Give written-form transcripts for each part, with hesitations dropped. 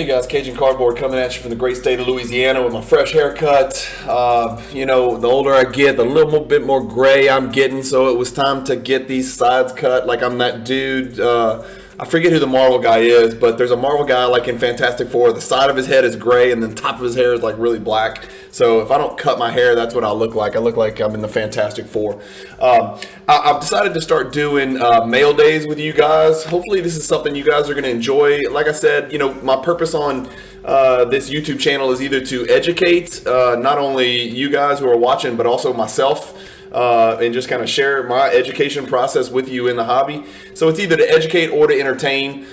Hey guys, Cajun Cardboard coming at you from the great state of Louisiana with my fresh haircut. The older I get, the little bit more gray I'm getting, so it was time to get these sides cut like I'm that dude. I forget who the Marvel guy is, but there's a Marvel guy like in Fantastic Four. The side of his head is gray and then the top of his hair is like really black. So if I don't cut my hair, that's what I look like. I look like I'm in the Fantastic Four. I've decided to start doing mail days with you guys. Hopefully this is something you guys are going to enjoy. Like I said, my purpose on this YouTube channel is either to educate not only you guys who are watching, but also myself. And just kind of share my education process with you in the hobby. So it's either to educate or to entertain.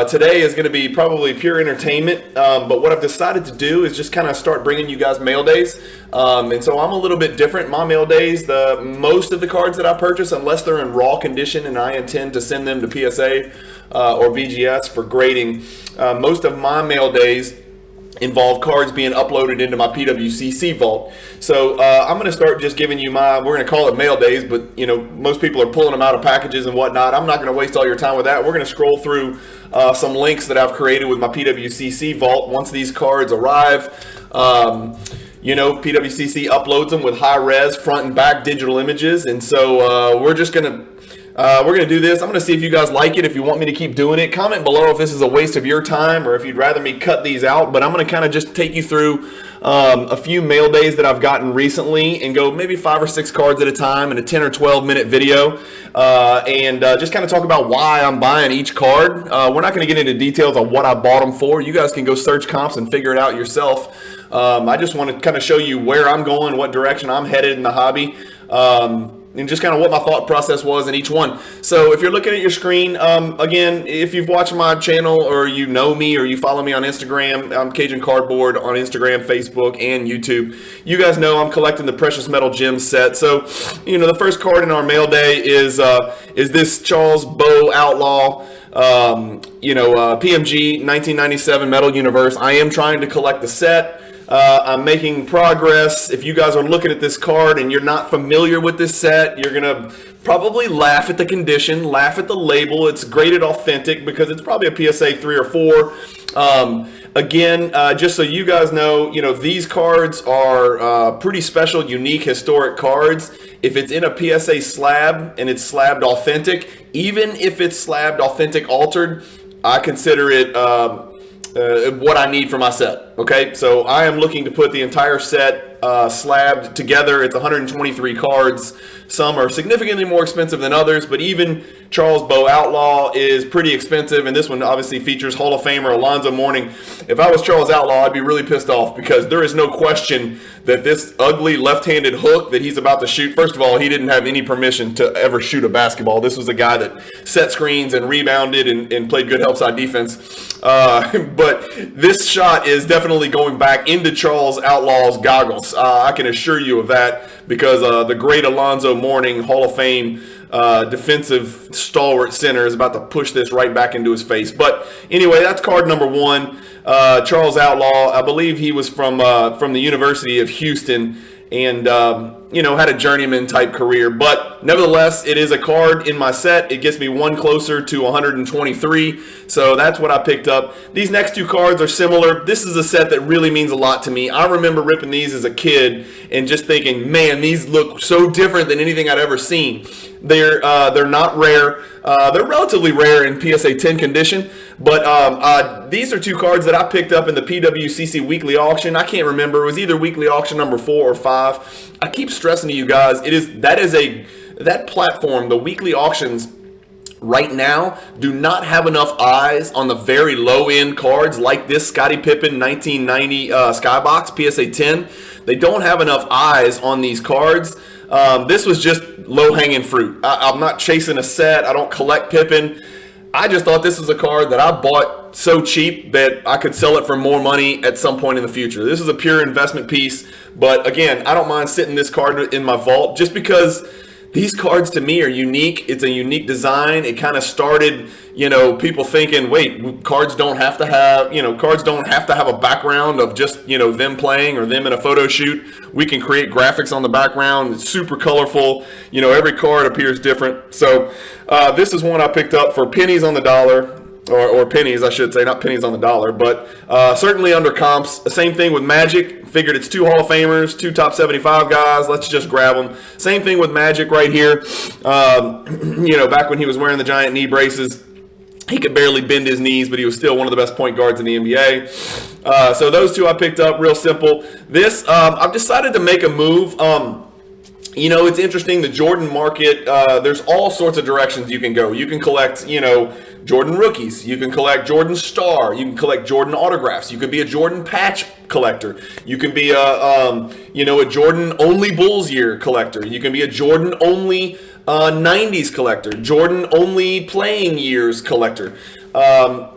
Today is going to be probably pure entertainment, but what I've decided to do is just kind of start bringing you guys mail days. And so I'm a little bit different. My mail days, most of the cards that I purchase, unless they're in raw condition and I intend to send them to PSA or BGS for grading, most of my mail days involve cards being uploaded into my PWCC vault. So I'm going to start just giving you we're going to call it mail days, but most people are pulling them out of packages and whatnot. I'm not going to waste all your time with that. We're going to scroll through some links that I've created with my PWCC vault. Once these cards arrive, PWCC uploads them with high res front and back digital images. And so we're going to do this. I'm going to see if you guys like it, if you want me to keep doing it. Comment below if this is a waste of your time or if you'd rather me cut these out. But I'm going to kind of just take you through a few mail days that I've gotten recently and go maybe 5 or 6 cards at a time in a 10 or 12 minute video and just kind of talk about why I'm buying each card. We're not going to get into details on what I bought them for. You guys can go search comps and figure it out yourself. I just want to kind of show you where I'm going, what direction I'm headed in the hobby. And just kind of what my thought process was in each one. So if you're looking at your screen, again, if you've watched my channel or you know me or you follow me on Instagram, I'm Cajun Cardboard on Instagram, Facebook, and YouTube. You guys know I'm collecting the Precious Metal Gems set. So, the first card in our mail day is this Charles Bow Outlaw, PMG 1997 Metal Universe. I am trying to collect the set. I'm making progress. If you guys are looking at this card and you're not familiar with this set, you're going to probably laugh at the condition, laugh at the label. It's graded authentic because it's probably a PSA 3 or 4. Again, just so you guys know, these cards are pretty special, unique, historic cards. If it's in a PSA slab and it's slabbed authentic, even if it's slabbed authentic altered, I consider it what I need for my set. Okay, so I am looking to put the entire set slabbed together. It's 123 cards. Some are significantly more expensive than others, but even Charles Bow Outlaw is pretty expensive, and this one obviously features Hall of Famer Alonzo Mourning. If I was Charles Outlaw, I'd be really pissed off because there is no question that this ugly left-handed hook that he's about to shoot, first of all, he didn't have any permission to ever shoot a basketball. This was a guy that set screens and rebounded and played good help side defense. But this shot is definitely going back into Charles Outlaw's goggles. I can assure you of that because the great Alonzo Mourning, Hall of Fame defensive stalwart center, is about to push this right back into his face. But anyway, that's card number 1. Charles Outlaw, I believe he was from the University of Houston and had a journeyman type career, but nevertheless, it is a card in my set. It gets me one closer to 123, so that's what I picked up. These next 2 cards are similar. This is a set that really means a lot to me. I remember ripping these as a kid and just thinking, man, these look so different than anything I'd ever seen. They're not rare. They're relatively rare in PSA 10 condition, but these are 2 cards that I picked up in the PWCC Weekly Auction. I can't remember. It was either Weekly Auction number 4 or 5. I keep stressing to you guys, that platform, the Weekly Auctions right now do not have enough eyes on the very low end cards like this Scottie Pippen 1990 Skybox PSA 10. They don't have enough eyes on these cards. This was just low-hanging fruit. I'm not chasing a set. I don't collect Pippen. I just thought this was a card that I bought so cheap that I could sell it for more money at some point in the future. This is a pure investment piece. But again, I don't mind sitting this card in my vault just because these cards to me are unique. It's a unique design. It kind of started, people thinking, wait, cards don't have to have a background of just, them playing or them in a photo shoot. We can create graphics on the background. It's super colorful. Every card appears different. So this is one I picked up for pennies on the dollar. or pennies, I should say, not pennies on the dollar, but certainly under comps. Same thing with Magic. Figured it's 2 Hall of Famers, 2 top 75 guys. Let's just grab them. Same thing with Magic right here. Back when he was wearing the giant knee braces, he could barely bend his knees, but he was still one of the best point guards in the NBA. So those 2 I picked up, real simple. This, I've decided to make a move. It's interesting, the Jordan market, there's all sorts of directions you can go. You can collect, Jordan rookies. You can collect Jordan star. You can collect Jordan autographs. You could be a Jordan patch collector. You can be a Jordan only Bulls year collector. You can be a Jordan only 90s collector. Jordan only playing years collector. I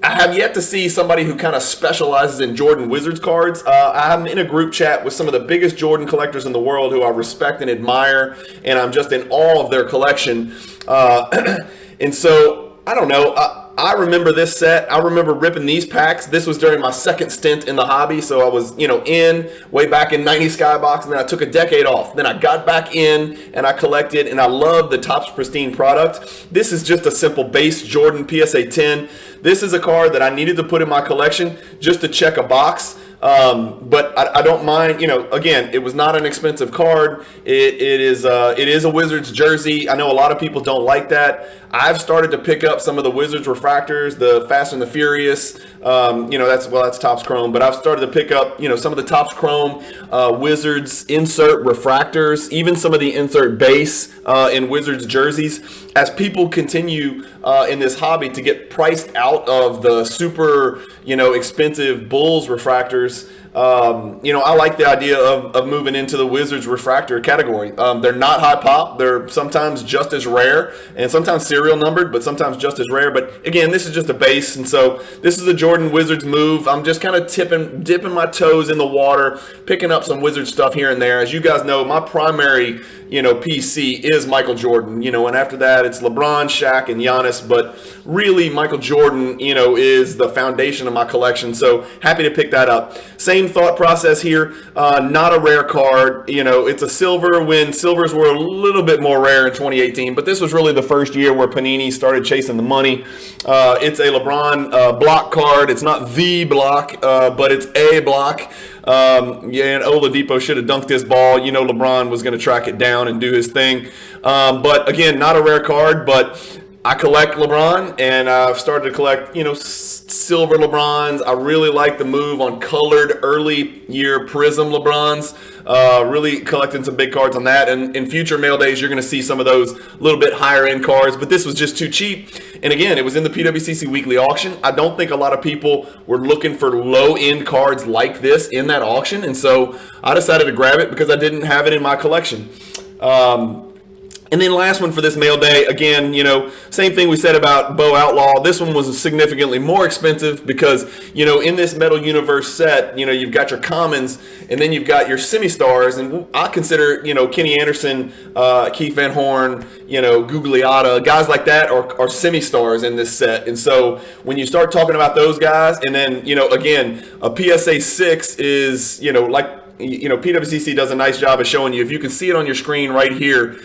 have yet to see somebody who kind of specializes in Jordan Wizards cards. I'm in a group chat with some of the biggest Jordan collectors in the world who I respect and admire, and I'm just in awe of their collection. And so, I don't know. I remember this set. I remember ripping these packs. This was during my second stint in the hobby, so I was, in way back in 90 Skybox, and then I took a decade off. Then I got back in, and I collected, and I love the Topps Pristine product. This is just a simple base Jordan PSA 10. This is a card that I needed to put in my collection just to check a box. But I don't mind, again, it was not an expensive card. It is a Wizards jersey. I know a lot of people don't like that. I've started to pick up some of the Wizards refractors, the Fast and the Furious. That's Topps Chrome, but I've started to pick up, some of the Topps Chrome Wizards insert refractors, even some of the insert base in Wizards jerseys, as people continue in this hobby to get priced out of the super, expensive Bulls refractors. I like the idea of moving into the Wizards refractor category. They're not high pop. They're sometimes just as rare, and sometimes serial numbered, but sometimes just as rare. But again, this is just a base, and so this is a Jordan Wizards move. I'm just kind of dipping my toes in the water, picking up some Wizards stuff here and there. As you guys know, my primary, PC is Michael Jordan, and after that it's LeBron, Shaq, and Giannis. But really, Michael Jordan, is the foundation of my collection. So happy to pick that up. Same thought process here. Not a rare card. It's a silver when silvers were a little bit more rare in 2018. But this was really the first year where Panini started chasing the money. It's a LeBron block card. It's not the block, but it's a block. And Oladipo should have dunked this ball. LeBron was going to track it down and do his thing. But again, not a rare card, but I collect LeBron, and I've started to collect, silver LeBrons. I really like the move on colored early year Prism LeBrons. Really collecting some big cards on that. And in future mail days, you're going to see some of those little bit higher end cards, but this was just too cheap. And again, it was in the PWCC Weekly Auction. I don't think a lot of people were looking for low end cards like this in that auction. And so I decided to grab it because I didn't have it in my collection. And then last one for this mail day, again, same thing we said about Bo Outlaw. This one was significantly more expensive because, in this Metal Universe set, you've got your commons and then you've got your semi-stars. And I consider, Kenny Anderson, Keith Van Horn, Gugliotta, guys like that are semi-stars in this set. And so when you start talking about those guys, and then, again, a PSA 6 is, PWCC does a nice job of showing you, if you can see it on your screen right here,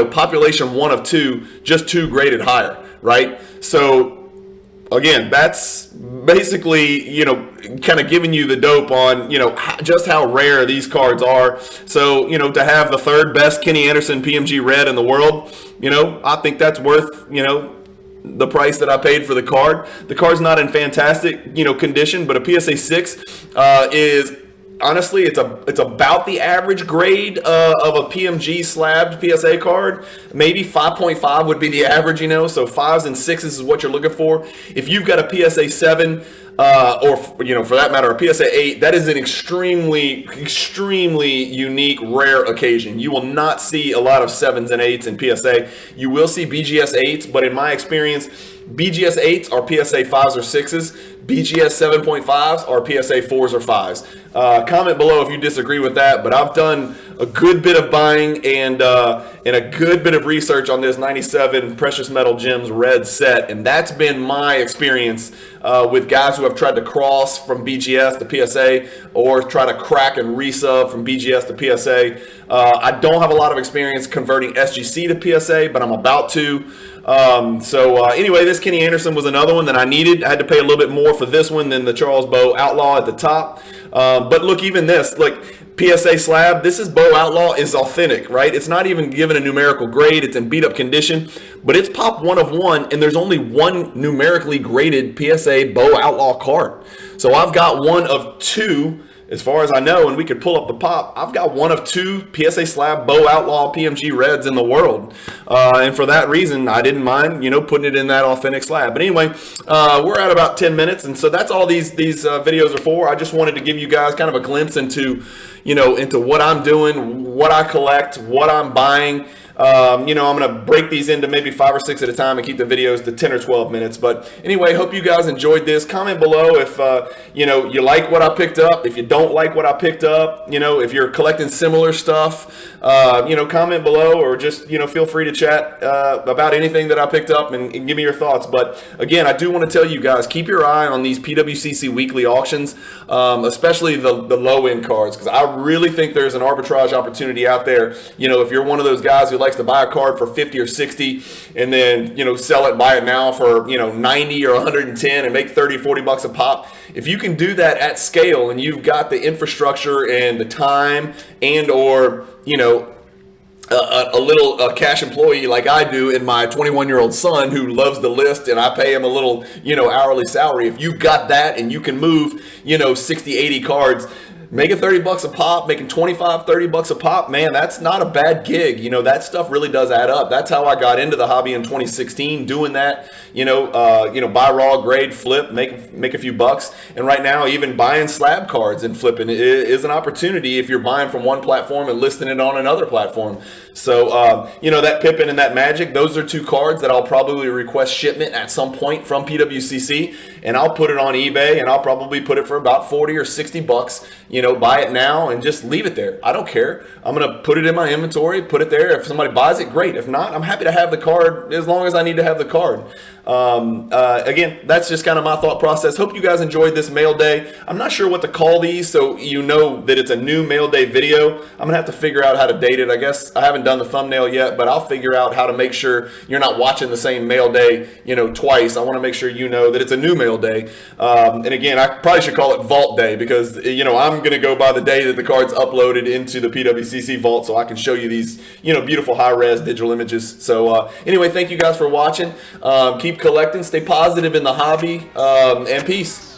population 1 of 2, just 2 graded higher, right? So again, that's basically, kind of giving you the dope on, just how rare these cards are. So, to have the 3rd best Kenny Anderson PMG red in the world, I think that's worth, the price that I paid for the card. The card's not in fantastic, condition, but a PSA 6 is, honestly, it's about the average grade of a PMG slabbed PSA card. Maybe 5.5 would be the average, so 5s and 6s is what you're looking for. If you've got a PSA 7, or for that matter, a PSA 8, that is an extremely, extremely unique, rare occasion. You will not see a lot of 7s and 8s in PSA. You will see BGS 8s, but in my experience, BGS 8s are PSA 5s or 6s. BGS 7.5s are PSA 4s or 5s. Comment below if you disagree with that, but I've done a good bit of buying and a good bit of research on this 97 Precious Metal Gems red set, and that's been my experience with guys who have tried to cross from BGS to PSA or try to crack and resub from BGS to PSA. I don't have a lot of experience converting SGC to PSA, but I'm about to. Anyway, this this Kenny Anderson was another one that I needed. I had to pay a little bit more for this one than the Charles Bow Outlaw at the top. But look, even this, like PSA slab, this is Bow Outlaw is authentic, right? It's not even given a numerical grade. It's in beat up condition, but it's pop 1 of 1, and there's only one numerically graded PSA Bow Outlaw card. So I've got 1 of 2, as far as I know, and we could pull up the pop. I've got 1 of 2 PSA slab Bow Outlaw PMG reds in the world, and for that reason, I didn't mind, putting it in that authentic slab. But anyway, we're at about 10 minutes, and so that's all these videos are for. I just wanted to give you guys kind of a glimpse into, into what I'm doing, what I collect, what I'm buying. I'm going to break these into maybe 5 or 6 at a time and keep the videos to 10 or 12 minutes. But anyway, hope you guys enjoyed this. Comment below if, you like what I picked up. If you don't like what I picked up, if you're collecting similar stuff, comment below, or just, feel free to chat about anything that I picked up and give me your thoughts. But again, I do want to tell you guys, keep your eye on these PWCC weekly auctions, especially the low-end cards, because I really think there's an arbitrage opportunity out there. If you're one of those guys who likes to buy a card for 50 or 60 and then sell it, buy it now for 90 or 110 and make 30, 40 bucks a pop. If you can do that at scale and you've got the infrastructure and the time and or a cash employee like I do, and my 21-year-old son who loves to list and I pay him a little hourly salary, if you've got that and you can move 60, 80 cards, making 30 bucks a pop, making 25, 30 bucks a pop, man, that's not a bad gig. That stuff really does add up. That's how I got into the hobby in 2016, doing that, buy raw, grade, flip, make a few bucks. And right now, even buying slab cards and flipping is an opportunity if you're buying from one platform and listing it on another platform. So, that Pippin and that Magic, those are 2 cards that I'll probably request shipment at some point from PWCC, and I'll put it on eBay, and I'll probably put it for about 40 or 60 bucks. Buy it now and just leave it there. I don't care. I'm going to put it in my inventory, put it there. If somebody buys it, great. If not, I'm happy to have the card as long as I need to have the card. Again, that's just kind of my thought process. Hope you guys enjoyed this mail day. I'm not sure what to call these, so that it's a new mail day video. I'm going to have to figure out how to date it. I guess I haven't done the thumbnail yet, but I'll figure out how to make sure you're not watching the same mail day, twice. I want to make sure that it's a new mail day. And again, I probably should call it Vault Day because, I'm going to go by the day that the card's uploaded into the PWCC Vault so I can show you these, beautiful high-res digital images. So anyway, thank you guys for watching. Keep collecting, stay positive in the hobby, and peace.